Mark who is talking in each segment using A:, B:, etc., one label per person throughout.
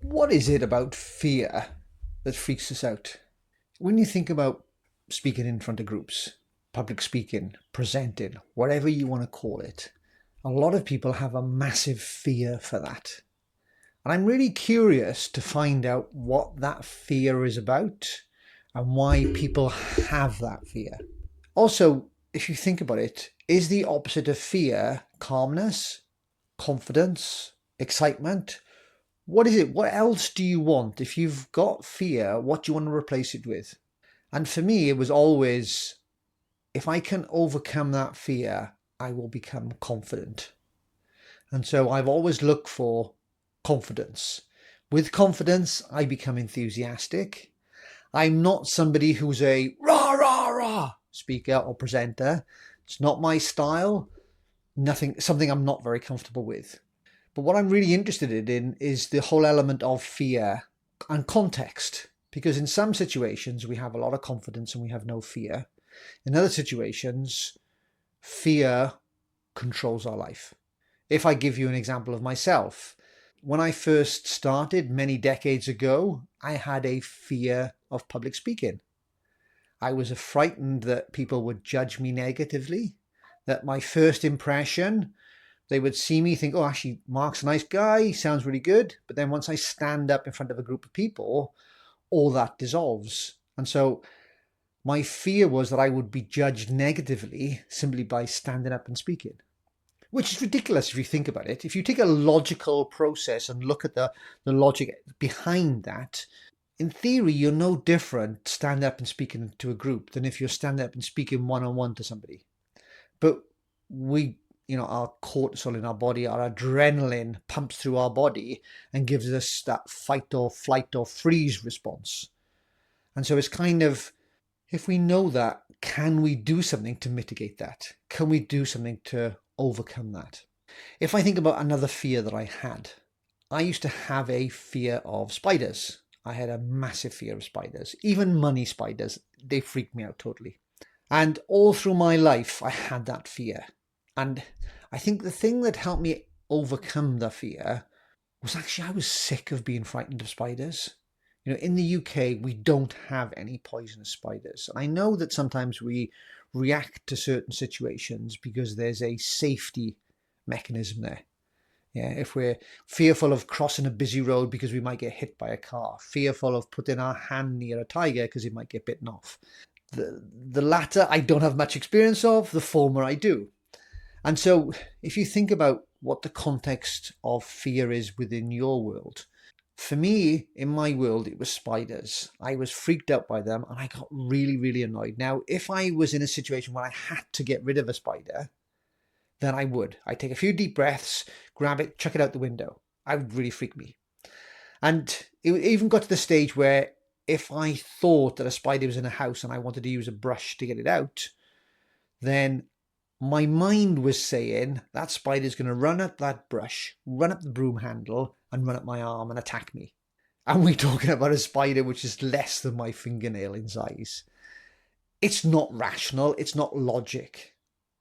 A: What is it about fear that freaks us out? When you think about speaking in front of groups, public speaking, presenting, whatever you want to call it, a lot of people have a massive fear for that. And I'm really curious to find out what that fear is about and why people have that fear. Also, if you think about it, is the opposite of fear calmness, confidence, excitement? What is it? What else do you want? If you've got fear, what do you want to replace it with? And for me, it was always, if I can overcome that fear, I will become confident. And so I've always looked for confidence. With confidence, I become enthusiastic. I'm not somebody who's a rah, rah, rah speaker or presenter. It's not my style. Something I'm not very comfortable with. But what I'm really interested in is the whole element of fear and context. Because in some situations, we have a lot of confidence and we have no fear. In other situations, fear controls our life. If I give you an example of myself, when I first started many decades ago, I had a fear of public speaking. I was frightened that people would judge me negatively, that my first impression, they would see me think, oh, actually, Mark's a nice guy, he sounds really good. But then once I stand up in front of a group of people, all that dissolves. And so my fear was that I would be judged negatively simply by standing up and speaking, which is ridiculous if you think about it. If you take a logical process and look at the logic behind that, in theory, you're no different standing up and speaking to a group than if you're standing up and speaking one-on-one to somebody. But our cortisol in our body, our adrenaline pumps through our body and gives us that fight or flight or freeze response. And so it's kind of, if we know that, can we do something to mitigate that? Can we do something to overcome that? If I think about another fear that I used to have a fear of spiders. I had a massive fear of spiders, even money spiders. They freaked me out totally. And all through my life, I had that fear. And I think the thing that helped me overcome the fear was actually I was sick of being frightened of spiders. In the UK, we don't have any poisonous spiders. And I know that sometimes we react to certain situations because there's a safety mechanism there. Yeah, if we're fearful of crossing a busy road because we might get hit by a car, fearful of putting our hand near a tiger because it might get bitten off. The latter I don't have much experience of, the former I do. And so if you think about what the context of fear is within your world, for me, in my world, it was spiders. I was freaked out by them and I got really, really annoyed. Now, if I was in a situation where I had to get rid of a spider, then I would. I'd take a few deep breaths, grab it, chuck it out the window. I would really freak me. And it even got to the stage where if I thought that a spider was in a house and I wanted to use a brush to get it out, then my mind was saying that spider's going to run up that brush, run up the broom handle, and run up my arm and attack me. And we're talking about a spider which is less than my fingernail in size. It's not rational, it's not logic.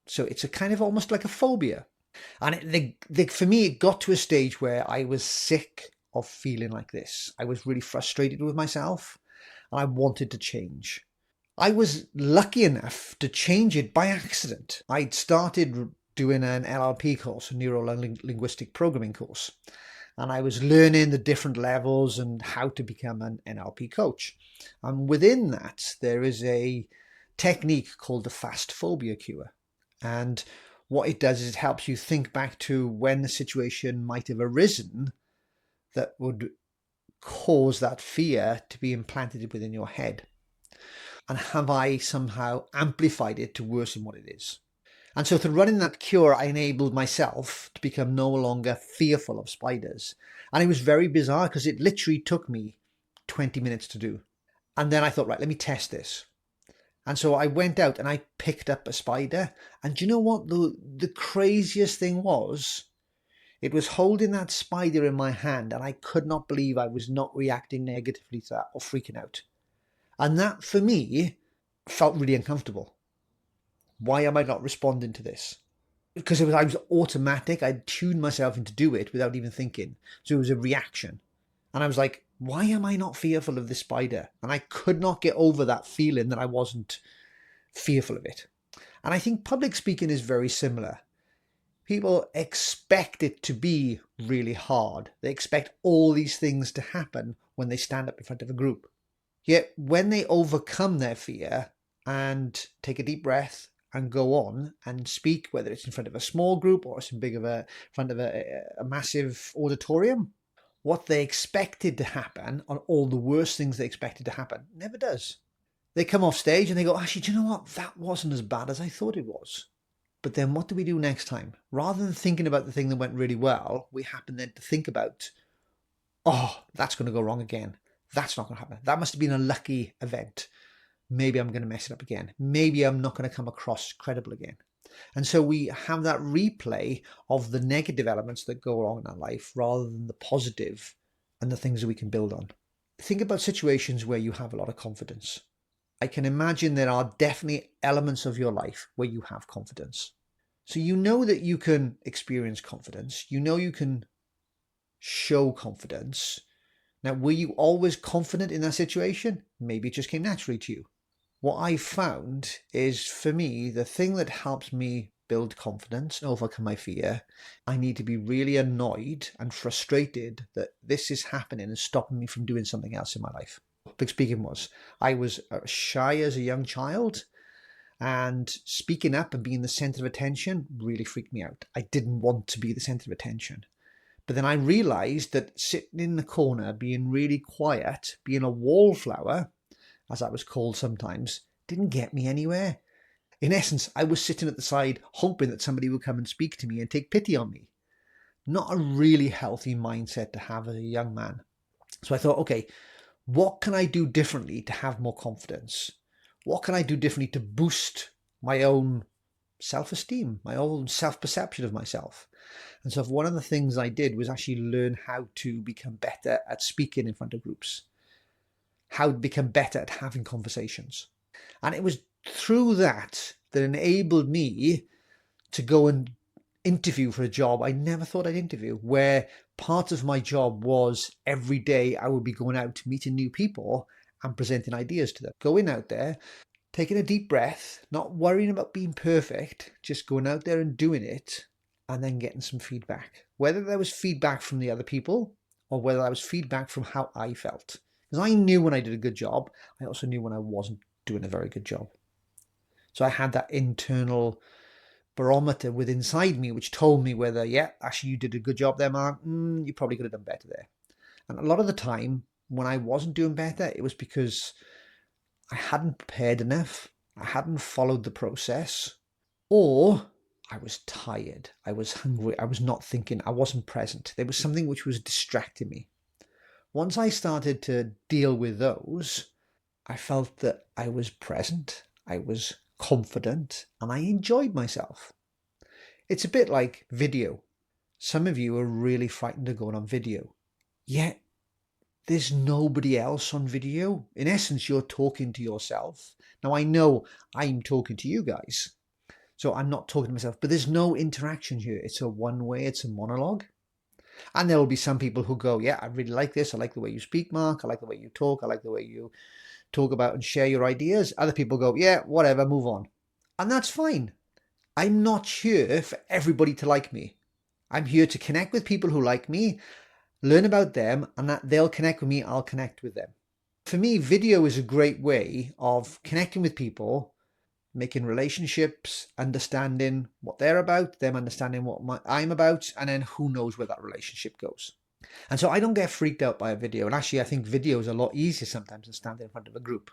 A: So it's a kind of almost like a phobia. And for me, it got to a stage where I was sick of feeling like this. I was really frustrated with myself and I wanted to change. I was lucky enough to change it by accident. I'd started doing an NLP course, a neuro-linguistic programming course, and I was learning the different levels and how to become an NLP coach. And within that, there is a technique called the fast phobia cure. And what it does is it helps you think back to when the situation might have arisen that would cause that fear to be implanted within your head. And have I somehow amplified it to worsen what it is? And so through running that cure, I enabled myself to become no longer fearful of spiders. And it was very bizarre because it literally took me 20 minutes to do. And then I thought, right, let me test this. And so I went out and I picked up a spider. And do you know what the craziest thing was? It was holding that spider in my hand and I could not believe I was not reacting negatively to that or freaking out. And that, for me, felt really uncomfortable. Why am I not responding to this? Because I was automatic. I'd tuned myself into do it without even thinking. So it was a reaction. And I was like, why am I not fearful of this spider? And I could not get over that feeling that I wasn't fearful of it. And I think public speaking is very similar. People expect it to be really hard. They expect all these things to happen when they stand up in front of a group. Yet when they overcome their fear and take a deep breath and go on and speak, whether it's in front of a small group or it's in front of a massive auditorium, what they expected to happen, or all the worst things they expected to happen, never does. They come off stage and they go, actually, do you know what? That wasn't as bad as I thought it was. But then what do we do next time? Rather than thinking about the thing that went really well, we happen then to think about, oh, that's going to go wrong again. That's not going to happen. That must have been a lucky event. Maybe I'm going to mess it up again. Maybe I'm not going to come across credible again. And so we have that replay of the negative elements that go wrong in our life rather than the positive and the things that we can build on. Think about situations where you have a lot of confidence. I can imagine there are definitely elements of your life where you have confidence. So you know that you can experience confidence. You know you can show confidence. Now, were you always confident in that situation? Maybe it just came naturally to you. What I found is, for me, the thing that helps me build confidence and overcome my fear, I need to be really annoyed and frustrated that this is happening and stopping me from doing something else in my life. Big speaking was, I was shy as a young child, and speaking up and being the center of attention really freaked me out. I didn't want to be the center of attention. But then I realized that sitting in the corner, being really quiet, being a wallflower, as I was called sometimes, didn't get me anywhere. In essence, I was sitting at the side hoping that somebody would come and speak to me and take pity on me. Not a really healthy mindset to have as a young man. So I thought, okay, what can I do differently to have more confidence? What can I do differently to boost my own self-esteem, my own self-perception of myself? And so one of the things I did was actually learn how to become better at speaking in front of groups, how to become better at having conversations. And it was through that that enabled me to go and interview for a job I never thought I'd interview, where part of my job was every day I would be going out meeting new people and presenting ideas to them. Going out there, taking a deep breath, not worrying about being perfect, just going out there and doing it, and then getting some feedback. Whether there was feedback from the other people or whether there was feedback from how I felt. Because I knew when I did a good job, I also knew when I wasn't doing a very good job. So I had that internal barometer within inside me which told me whether, yeah, actually you did a good job there, Mark. You probably could have done better there. And a lot of the time when I wasn't doing better, it was because I hadn't prepared enough, I hadn't followed the process, or I was tired, I was hungry, I was not thinking, I wasn't present. There was something which was distracting me. Once I started to deal with those, I felt that I was present, I was confident, and I enjoyed myself. It's a bit like video. Some of you are really frightened of going on video. Yet there's nobody else on video. In essence, you're talking to yourself. Now, I know I'm talking to you guys, so I'm not talking to myself, but there's no interaction here. It's a one-way, it's a monologue. And there will be some people who go, yeah, I really like this. I like the way you speak, Mark. I like the way you talk. I like the way you talk about and share your ideas. Other people go, yeah, whatever, move on. And that's fine. I'm not here for everybody to like me. I'm here to connect with people who like me, learn about them, and that they'll connect with me, I'll connect with them. For me, video is a great way of connecting with people, making relationships, understanding what they're about, them understanding what I'm about, and then who knows where that relationship goes. And so I don't get freaked out by a video. And actually, I think video is a lot easier sometimes than standing in front of a group.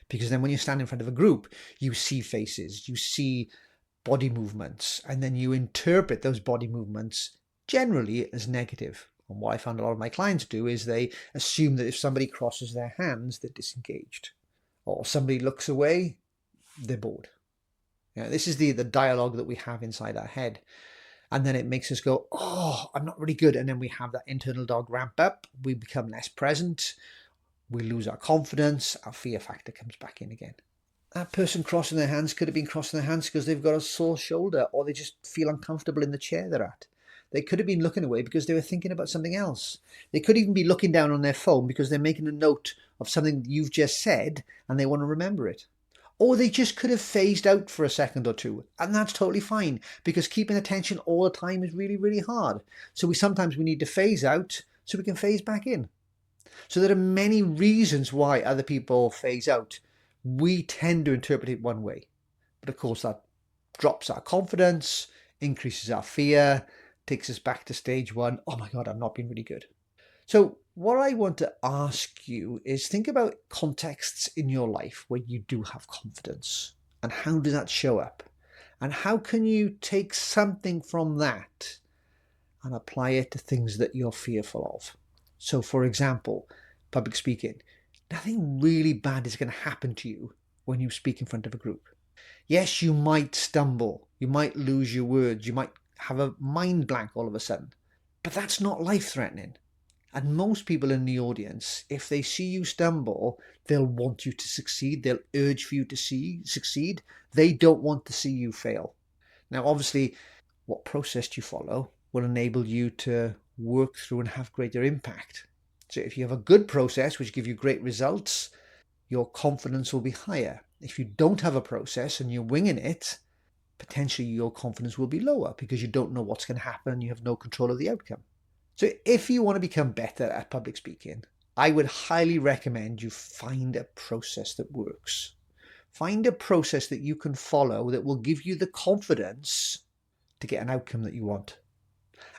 A: Because then when you stand in front of a group, you see faces, you see body movements, and then you interpret those body movements generally as negative. And what I found a lot of my clients do is they assume that if somebody crosses their hands, they're disengaged. Or somebody looks away, they're bored. This is the dialogue that we have inside our head. And then it makes us go, oh, I'm not really good. And then we have that internal dog ramp up. We become less present. We lose our confidence. Our fear factor comes back in again. That person crossing their hands could have been crossing their hands because they've got a sore shoulder or they just feel uncomfortable in the chair they're at. They could have been looking away because they were thinking about something else. They could even be looking down on their phone because they're making a note of something you've just said and they want to remember it. Or they just could have phased out for a second or two, and that's totally fine, because keeping attention all the time is really, really hard. So sometimes we need to phase out so we can phase back in. So there are many reasons why other people phase out. We tend to interpret it one way, but of course that drops our confidence, increases our fear, takes us back to stage one. Oh my God, I've not been really good. So what I want to ask you is think about contexts in your life where you do have confidence, and how does that show up? And how can you take something from that and apply it to things that you're fearful of? So for example, public speaking. Nothing really bad is going to happen to you when you speak in front of a group. Yes, you might stumble, you might lose your words, you might have a mind blank all of a sudden, but that's not life-threatening. And most people in the audience, if they see you stumble, they'll want you to succeed. They'll urge for you to succeed. They don't want to see you fail. Now, obviously, what process you follow will enable you to work through and have greater impact. So if you have a good process, which gives you great results, your confidence will be higher. If you don't have a process and you're winging it, potentially your confidence will be lower because you don't know what's going to happen and you have no control of the outcome. So if you want to become better at public speaking, I would highly recommend you find a process that works. Find a process that you can follow that will give you the confidence to get an outcome that you want.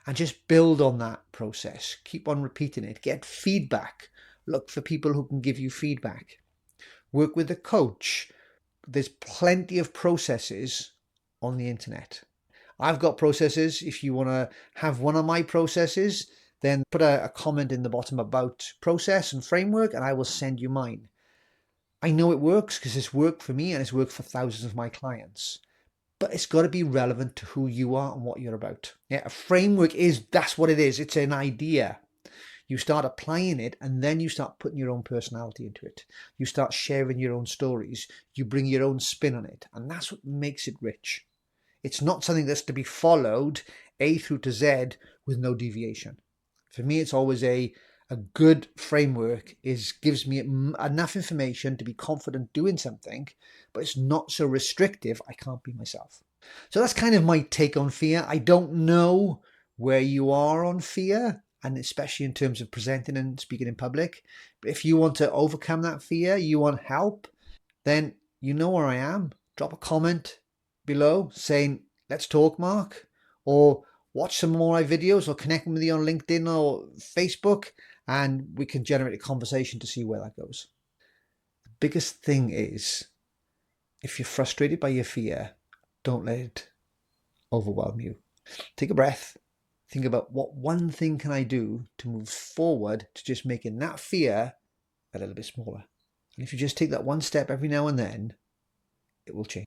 A: And just build on that process. Keep on repeating it. Get feedback. Look for people who can give you feedback. Work with a coach. There's plenty of processes on the internet. I've got processes. If you want to have one of my processes, then put a comment in the bottom about process and framework, and I will send you mine. I know it works because it's worked for me and it's worked for thousands of my clients. But it's got to be relevant to who you are and what you're about. Yeah, a framework that's what it is. It's an idea. You start applying it and then you start putting your own personality into it. You start sharing your own stories. You bring your own spin on it. And that's what makes it rich. It's not something that's to be followed A through to Z with no deviation. For me, it's always a good framework gives me enough information to be confident doing something, but it's not so restrictive I can't be myself. So that's kind of my take on fear. I don't know where you are on fear, and especially in terms of presenting and speaking in public. But if you want to overcome that fear, you want help, then you know where I am. Drop a comment below saying, let's talk, Mark, or watch some more of my videos, or connect with me on LinkedIn or Facebook, and we can generate a conversation to see where that goes. The biggest thing is, if you're frustrated by your fear, don't let it overwhelm you. Take a breath. Think about what one thing can I do to move forward to just making that fear a little bit smaller. And if you just take that one step every now and then, it will change.